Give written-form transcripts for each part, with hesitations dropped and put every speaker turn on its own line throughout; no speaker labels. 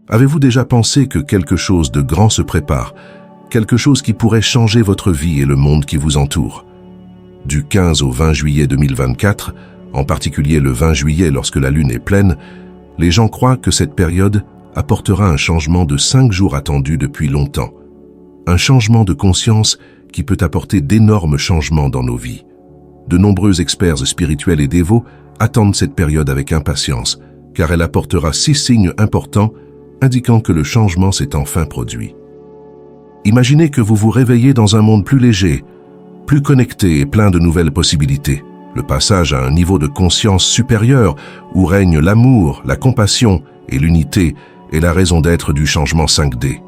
Avez-vous déjà pensé que quelque chose de grand se prépare, quelque chose qui pourrait changer votre vie et le monde qui vous entoure? Du 15 au 20 juillet 2024, en particulier le 20 juillet lorsque la lune est pleine, les gens croient que cette période apportera un changement de 5 jours attendu depuis longtemps. Un changement de conscience qui peut apporter d'énormes changements dans nos vies. De nombreux experts spirituels et dévots attendent cette période avec impatience, car elle apportera 6 signes importants indiquant que le changement s'est enfin produit. Imaginez que vous vous réveillez dans un monde plus léger, plus connecté et plein de nouvelles possibilités. Le passage à un niveau de conscience supérieur où règne l'amour, la compassion et l'unité est la raison d'être du changement 5D.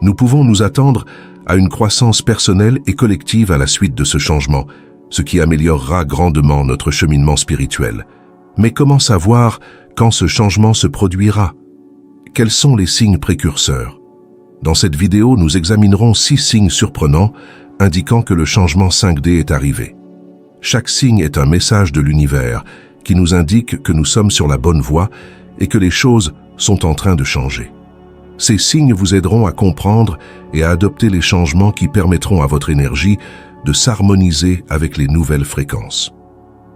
Nous pouvons nous attendre à une croissance personnelle et collective à la suite de ce changement, ce qui améliorera grandement notre cheminement spirituel. Mais comment savoir quand ce changement se produira? Quels sont les signes précurseurs? Dans cette vidéo, nous examinerons 6 signes surprenants indiquant que le changement 5D est arrivé. Chaque signe est un message de l'univers qui nous indique que nous sommes sur la bonne voie et que les choses sont en train de changer. Ces signes vous aideront à comprendre et à adopter les changements qui permettront à votre énergie de s'harmoniser avec les nouvelles fréquences.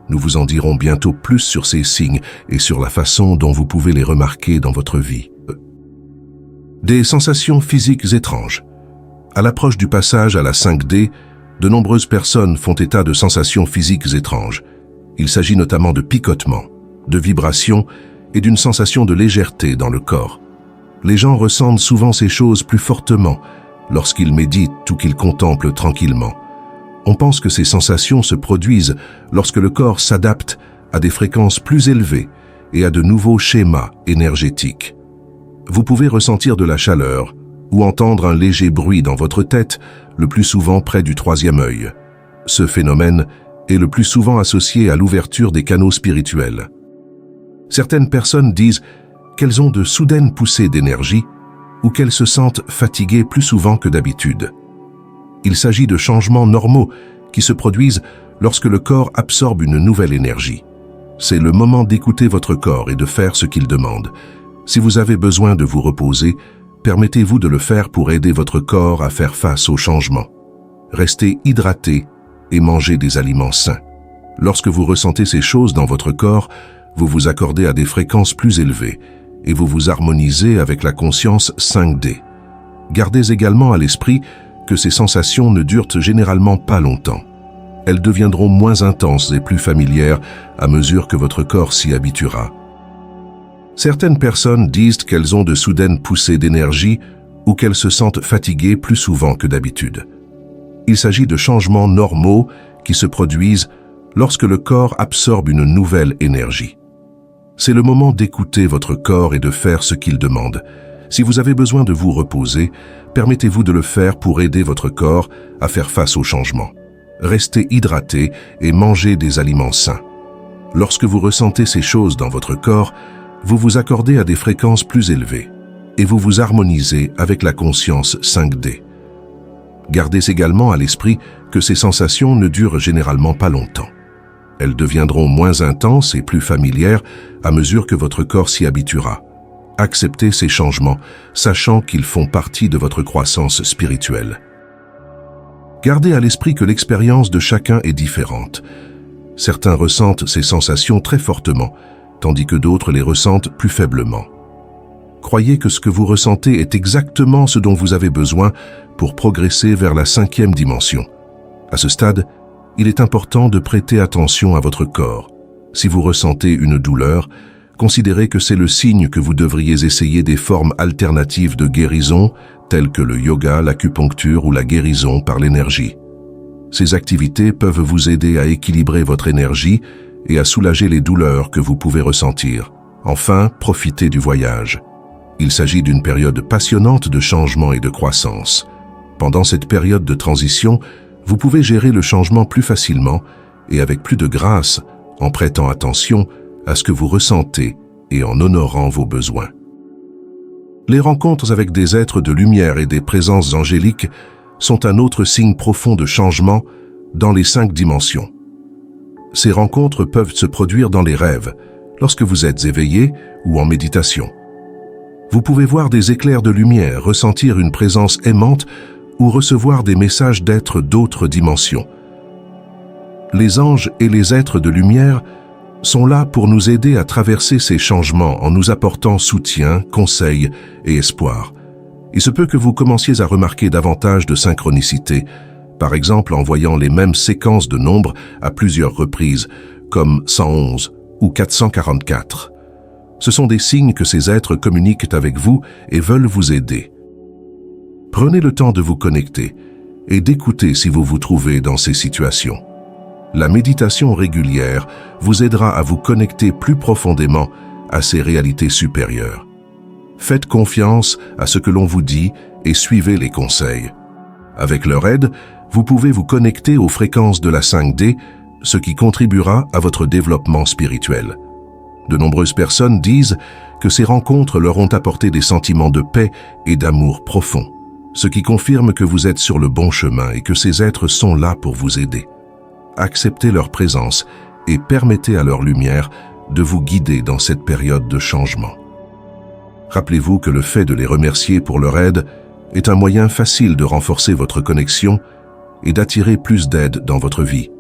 Nous vous en dirons bientôt plus sur ces signes et sur la façon dont vous pouvez les remarquer dans votre vie. Des sensations physiques étranges. À l'approche du passage à la 5D, de nombreuses personnes font état de sensations physiques étranges. Il s'agit notamment de picotements, de vibrations et d'une sensation de légèreté dans le corps. Les gens ressentent souvent ces choses plus fortement lorsqu'ils méditent ou qu'ils contemplent tranquillement. On pense que ces sensations se produisent lorsque le corps s'adapte à des fréquences plus élevées et à de nouveaux schémas énergétiques. Vous pouvez ressentir de la chaleur ou entendre un léger bruit dans votre tête, le plus souvent près du 3e œil. Ce phénomène est le plus souvent associé à l'ouverture des canaux spirituels. Certaines personnes disent qu'elles ont de soudaines poussées d'énergie ou qu'elles se sentent fatiguées plus souvent que d'habitude. Il s'agit de changements normaux qui se produisent lorsque le corps absorbe une nouvelle énergie. C'est le moment d'écouter votre corps et de faire ce qu'il demande. Si vous avez besoin de vous reposer, permettez-vous de le faire pour aider votre corps à faire face au changement. Restez hydraté et mangez des aliments sains. Lorsque vous ressentez ces choses dans votre corps, vous vous accordez à des fréquences plus élevées et vous vous harmonisez avec la conscience 5D. Gardez également à l'esprit que ces sensations ne durent généralement pas longtemps. Elles deviendront moins intenses et plus familières à mesure que votre corps s'y habituera. Certaines personnes disent qu'elles ont de soudaines poussées d'énergie ou qu'elles se sentent fatiguées plus souvent que d'habitude. Il s'agit de changements normaux qui se produisent lorsque le corps absorbe une nouvelle énergie. C'est le moment d'écouter votre corps et de faire ce qu'il demande. Si vous avez besoin de vous reposer, permettez-vous de le faire pour aider votre corps à faire face au changement. Restez hydraté et mangez des aliments sains. Lorsque vous ressentez ces choses dans votre corps, vous vous accordez à des fréquences plus élevées et vous vous harmonisez avec la conscience 5D. Gardez également à l'esprit que ces sensations ne durent généralement pas longtemps. Elles deviendront moins intenses et plus familières à mesure que votre corps s'y habituera. Acceptez ces changements, sachant qu'ils font partie de votre croissance spirituelle. Gardez à l'esprit que l'expérience de chacun est différente. Certains ressentent ces sensations très fortement, tandis que d'autres les ressentent plus faiblement. Croyez que ce que vous ressentez est exactement ce dont vous avez besoin pour progresser vers la 5e dimension. À ce stade, il est important de prêter attention à votre corps. Si vous ressentez une douleur, considérez que c'est le signe que vous devriez essayer des formes alternatives de guérison, telles que le yoga, l'acupuncture ou la guérison par l'énergie. Ces activités peuvent vous aider à équilibrer votre énergie et à soulager les douleurs que vous pouvez ressentir. Enfin, profitez du voyage. Il s'agit d'une période passionnante de changement et de croissance. Pendant cette période de transition, vous pouvez gérer le changement plus facilement et avec plus de grâce en prêtant attention à ce que vous ressentez et en honorant vos besoins. Les rencontres avec des êtres de lumière et des présences angéliques sont un autre signe profond de changement dans les 5 dimensions. Ces rencontres peuvent se produire dans les rêves, lorsque vous êtes éveillé ou en méditation. Vous pouvez voir des éclairs de lumière, ressentir une présence aimante ou recevoir des messages d'êtres d'autres dimensions. Les anges et les êtres de lumière sont là pour nous aider à traverser ces changements en nous apportant soutien, conseils et espoir. Il se peut que vous commenciez à remarquer davantage de synchronicité, par exemple en voyant les mêmes séquences de nombres à plusieurs reprises, comme 111 ou 444. Ce sont des signes que ces êtres communiquent avec vous et veulent vous aider. Prenez le temps de vous connecter et d'écouter si vous vous trouvez dans ces situations. La méditation régulière vous aidera à vous connecter plus profondément à ces réalités supérieures. Faites confiance à ce que l'on vous dit et suivez les conseils. Avec leur aide, vous pouvez vous connecter aux fréquences de la 5D, ce qui contribuera à votre développement spirituel. De nombreuses personnes disent que ces rencontres leur ont apporté des sentiments de paix et d'amour profond, ce qui confirme que vous êtes sur le bon chemin et que ces êtres sont là pour vous aider. Acceptez leur présence et permettez à leur lumière de vous guider dans cette période de changement. Rappelez-vous que le fait de les remercier pour leur aide est un moyen facile de renforcer votre connexion et d'attirer plus d'aide dans votre vie.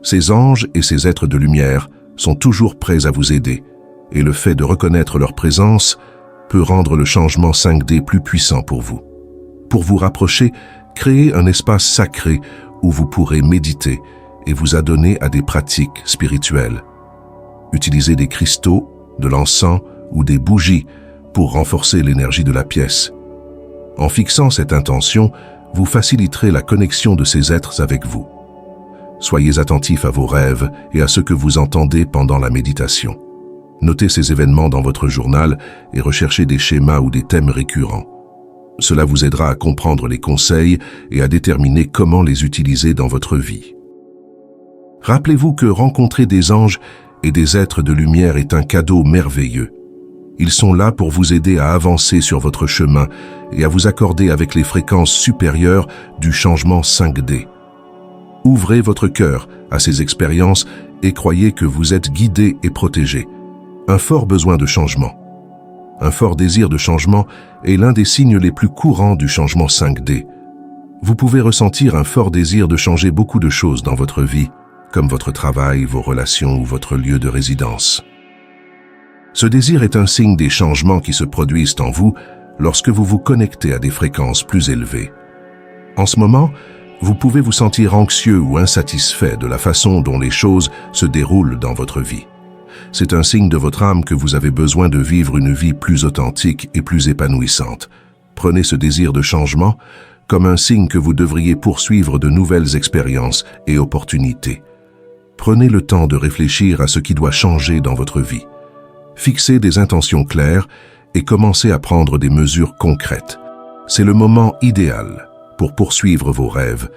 Ces anges et ces êtres de lumière sont toujours prêts à vous aider, et le fait de reconnaître leur présence peut rendre le changement 5D plus puissant pour vous. Pour vous rapprocher, créez un espace sacré où vous pourrez méditer et vous adonner à des pratiques spirituelles. Utilisez des cristaux, de l'encens ou des bougies pour renforcer l'énergie de la pièce. En fixant cette intention, vous faciliterez la connexion de ces êtres avec vous. Soyez attentif à vos rêves et à ce que vous entendez pendant la méditation. Notez ces événements dans votre journal et recherchez des schémas ou des thèmes récurrents. Cela vous aidera à comprendre les conseils et à déterminer comment les utiliser dans votre vie. Rappelez-vous que rencontrer des anges et des êtres de lumière est un cadeau merveilleux. Ils sont là pour vous aider à avancer sur votre chemin et à vous accorder avec les fréquences supérieures du changement 5D. Ouvrez votre cœur à ces expériences et croyez que vous êtes guidé et protégé. Un fort besoin de changement. Un fort désir de changement est l'un des signes les plus courants du changement 5D. Vous pouvez ressentir un fort désir de changer beaucoup de choses dans votre vie, comme votre travail, vos relations ou votre lieu de résidence. Ce désir est un signe des changements qui se produisent en vous lorsque vous vous connectez à des fréquences plus élevées. En ce moment, vous pouvez vous sentir anxieux ou insatisfait de la façon dont les choses se déroulent dans votre vie. C'est un signe de votre âme que vous avez besoin de vivre une vie plus authentique et plus épanouissante. Prenez ce désir de changement comme un signe que vous devriez poursuivre de nouvelles expériences et opportunités. Prenez le temps de réfléchir à ce qui doit changer dans votre vie. Fixez des intentions claires et commencez à prendre des mesures concrètes. C'est le moment idéal pour poursuivre vos rêves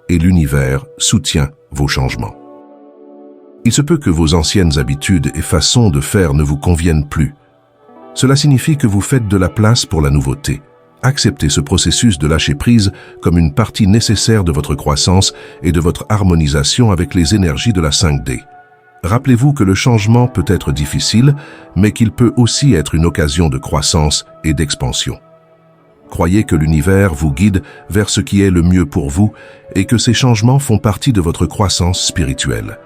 et l'univers soutient vos changements. Il se peut que vos anciennes habitudes et façons de faire ne vous conviennent plus. Cela signifie que vous faites de la place pour la nouveauté. Acceptez ce processus de lâcher prise comme une partie nécessaire de votre croissance et de votre harmonisation avec les énergies de la 5D. Rappelez-vous que le changement peut être difficile, mais qu'il peut aussi être une occasion de croissance et d'expansion. Croyez que l'univers vous guide vers ce qui est le mieux pour vous et que ces changements font partie de votre croissance spirituelle.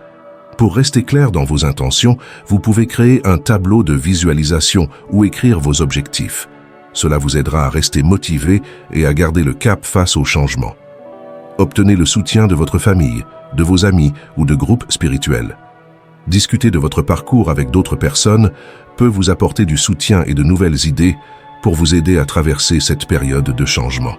Pour rester clair dans vos intentions, vous pouvez créer un tableau de visualisation ou écrire vos objectifs. Cela vous aidera à rester motivé et à garder le cap face aux changements. Obtenez le soutien de votre famille, de vos amis ou de groupes spirituels. Discuter de votre parcours avec d'autres personnes peut vous apporter du soutien et de nouvelles idées pour vous aider à traverser cette période de changement.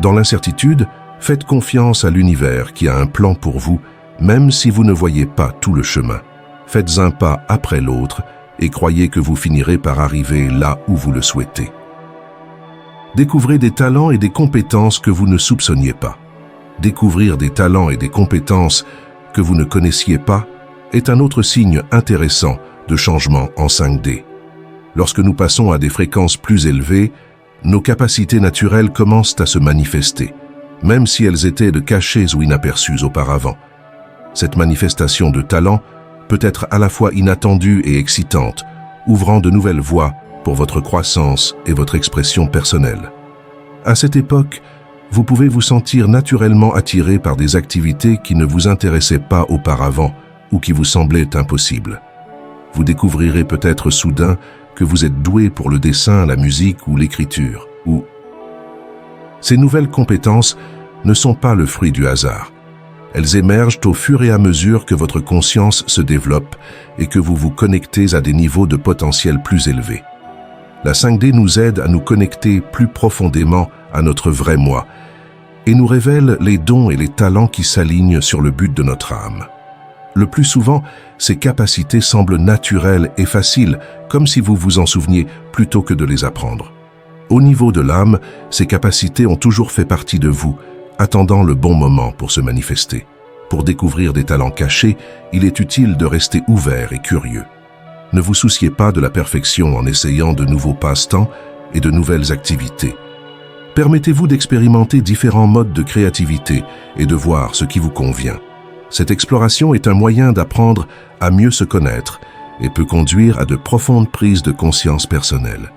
Dans l'incertitude, faites confiance à l'univers qui a un plan pour vous, même si vous ne voyez pas tout le chemin. Faites un pas après l'autre et croyez que vous finirez par arriver là où vous le souhaitez. Découvrez des talents et des compétences que vous ne soupçonniez pas. Découvrir des talents et des compétences que vous ne connaissiez pas est un autre signe intéressant de changement en 5D. Lorsque nous passons à des fréquences plus élevées, nos capacités naturelles commencent à se manifester, même si elles étaient cachées ou inaperçues auparavant. Cette manifestation de talent peut être à la fois inattendue et excitante, ouvrant de nouvelles voies pour votre croissance et votre expression personnelle. À cette époque, vous pouvez vous sentir naturellement attiré par des activités qui ne vous intéressaient pas auparavant ou qui vous semblaient impossibles. Vous découvrirez peut-être soudain que vous êtes doué pour le dessin, la musique ou l'écriture. Ces nouvelles compétences ne sont pas le fruit du hasard. Elles émergent au fur et à mesure que votre conscience se développe et que vous vous connectez à des niveaux de potentiel plus élevés. La 5D nous aide à nous connecter plus profondément à notre vrai moi et nous révèle les dons et les talents qui s'alignent sur le but de notre âme. Le plus souvent, ces capacités semblent naturelles et faciles, comme si vous vous en souveniez plutôt que de les apprendre. Au niveau de l'âme, ces capacités ont toujours fait partie de vous, attendant le bon moment pour se manifester. Pour découvrir des talents cachés, il est utile de rester ouvert et curieux. Ne vous souciez pas de la perfection en essayant de nouveaux passe-temps et de nouvelles activités. Permettez-vous d'expérimenter différents modes de créativité et de voir ce qui vous convient. Cette exploration est un moyen d'apprendre à mieux se connaître et peut conduire à de profondes prises de conscience personnelles.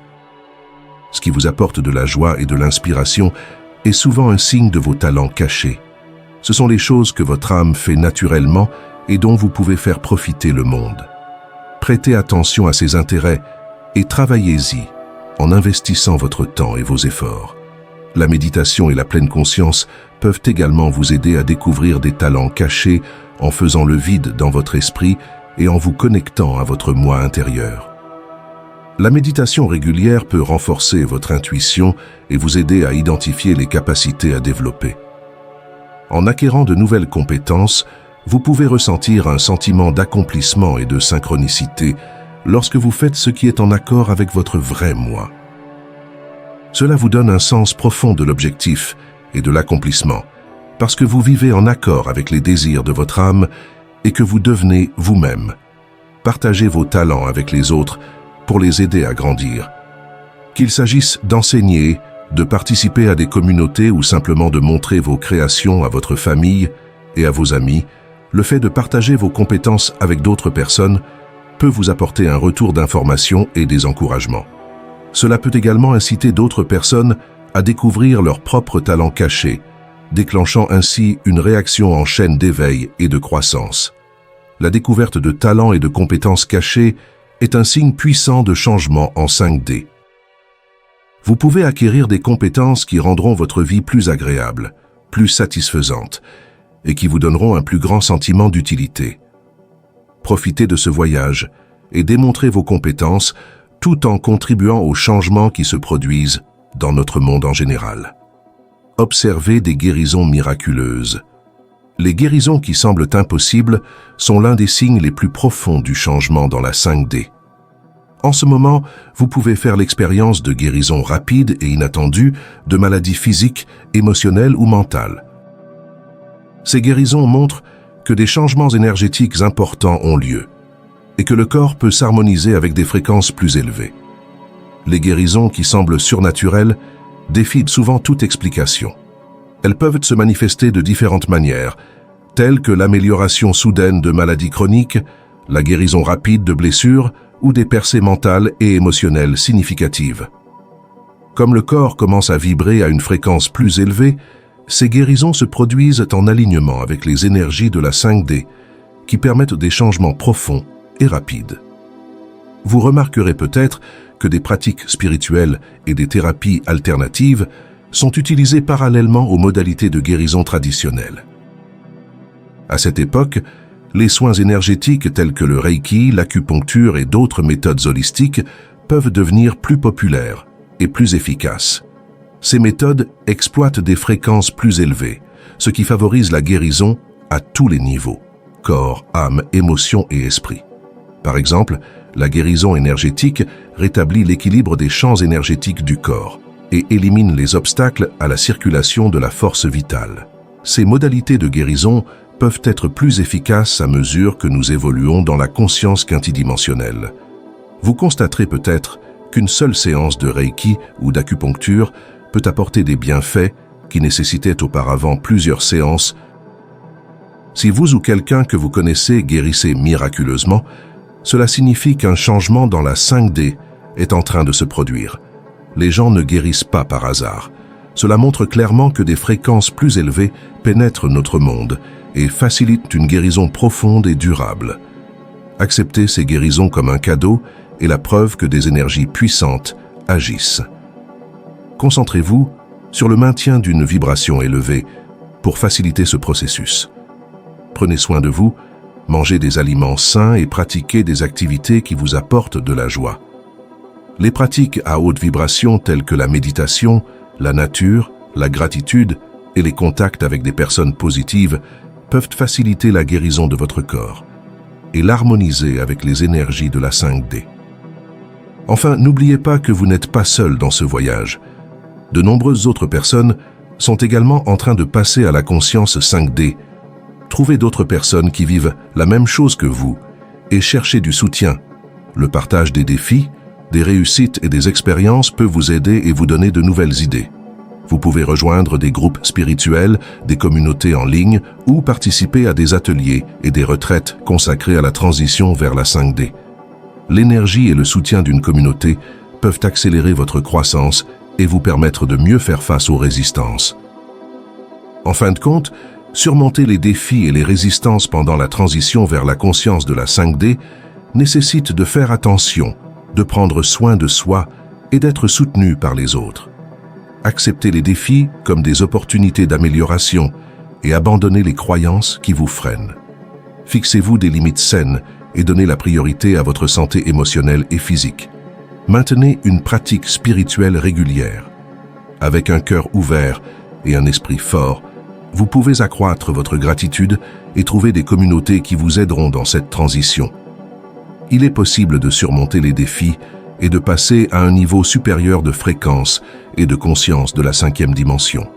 Ce qui vous apporte de la joie et de l'inspiration est souvent un signe de vos talents cachés. Ce sont les choses que votre âme fait naturellement et dont vous pouvez faire profiter le monde. Prêtez attention à ces intérêts et travaillez-y en investissant votre temps et vos efforts. La méditation et la pleine conscience peuvent également vous aider à découvrir des talents cachés en faisant le vide dans votre esprit et en vous connectant à votre moi intérieur. La méditation régulière peut renforcer votre intuition et vous aider à identifier les capacités à développer. En acquérant de nouvelles compétences, vous pouvez ressentir un sentiment d'accomplissement et de synchronicité lorsque vous faites ce qui est en accord avec votre vrai moi. Cela vous donne un sens profond de l'objectif et de l'accomplissement, parce que vous vivez en accord avec les désirs de votre âme et que vous devenez vous-même. Partagez vos talents avec les autres pour les aider à grandir. Qu'il s'agisse d'enseigner, de participer à des communautés ou simplement de montrer vos créations à votre famille et à vos amis, le fait de partager vos compétences avec d'autres personnes peut vous apporter un retour d'information et des encouragements. Cela peut également inciter d'autres personnes à découvrir leurs propres talents cachés, déclenchant ainsi une réaction en chaîne d'éveil et de croissance. La découverte de talents et de compétences cachées est un signe puissant de changement en 5D. Vous pouvez acquérir des compétences qui rendront votre vie plus agréable, plus satisfaisante, et qui vous donneront un plus grand sentiment d'utilité. Profitez de ce voyage et démontrez vos compétences tout en contribuant aux changements qui se produisent dans notre monde en général. Observez des guérisons miraculeuses. Les guérisons qui semblent impossibles sont l'un des signes les plus profonds du changement dans la 5D. En ce moment, vous pouvez faire l'expérience de guérisons rapides et inattendues de maladies physiques, émotionnelles ou mentales. Ces guérisons montrent que des changements énergétiques importants ont lieu et que le corps peut s'harmoniser avec des fréquences plus élevées. Les guérisons qui semblent surnaturelles défient souvent toute explication. Elles peuvent se manifester de différentes manières, telles que l'amélioration soudaine de maladies chroniques, la guérison rapide de blessures ou des percées mentales et émotionnelles significatives. Comme le corps commence à vibrer à une fréquence plus élevée, ces guérisons se produisent en alignement avec les énergies de la 5D, qui permettent des changements profonds et rapides. Vous remarquerez peut-être que des pratiques spirituelles et des thérapies alternatives sont utilisées parallèlement aux modalités de guérison traditionnelles. À cette époque, les soins énergétiques tels que le Reiki, l'acupuncture et d'autres méthodes holistiques peuvent devenir plus populaires et plus efficaces. Ces méthodes exploitent des fréquences plus élevées, ce qui favorise la guérison à tous les niveaux, corps, âme, émotion et esprit. Par exemple, la guérison énergétique rétablit l'équilibre des champs énergétiques du corps et élimine les obstacles à la circulation de la force vitale. Ces modalités de guérison peuvent être plus efficaces à mesure que nous évoluons dans la conscience quintidimensionnelle. Vous constaterez peut-être qu'une seule séance de Reiki ou d'acupuncture peut apporter des bienfaits qui nécessitaient auparavant plusieurs séances. Si vous ou quelqu'un que vous connaissez guérissez miraculeusement, cela signifie qu'un changement dans la 5D est en train de se produire. Les gens ne guérissent pas par hasard. Cela montre clairement que des fréquences plus élevées pénètrent notre monde et facilitent une guérison profonde et durable. Acceptez ces guérisons comme un cadeau et la preuve que des énergies puissantes agissent. Concentrez-vous sur le maintien d'une vibration élevée pour faciliter ce processus. Prenez soin de vous, mangez des aliments sains et pratiquez des activités qui vous apportent de la joie. Les pratiques à haute vibration telles que la méditation, la nature, la gratitude et les contacts avec des personnes positives peuvent faciliter la guérison de votre corps et l'harmoniser avec les énergies de la 5D. Enfin, n'oubliez pas que vous n'êtes pas seul dans ce voyage. De nombreuses autres personnes sont également en train de passer à la conscience 5D. Trouvez d'autres personnes qui vivent la même chose que vous et cherchez du soutien. Le partage des défis, des réussites et des expériences peut vous aider et vous donner de nouvelles idées. Vous pouvez rejoindre des groupes spirituels, des communautés en ligne ou participer à des ateliers et des retraites consacrées à la transition vers la 5D. L'énergie et le soutien d'une communauté peuvent accélérer votre croissance et vous permettre de mieux faire face aux résistances. En fin de compte, surmonter les défis et les résistances pendant la transition vers la conscience de la 5D nécessite de faire attention, de prendre soin de soi et d'être soutenu par les autres. Acceptez les défis comme des opportunités d'amélioration et abandonnez les croyances qui vous freinent. Fixez-vous des limites saines et donnez la priorité à votre santé émotionnelle et physique. Maintenez une pratique spirituelle régulière. Avec un cœur ouvert et un esprit fort, vous pouvez accroître votre gratitude et trouver des communautés qui vous aideront dans cette transition. Il est possible de surmonter les défis et de passer à un niveau supérieur de fréquence et de conscience de la 5e dimension.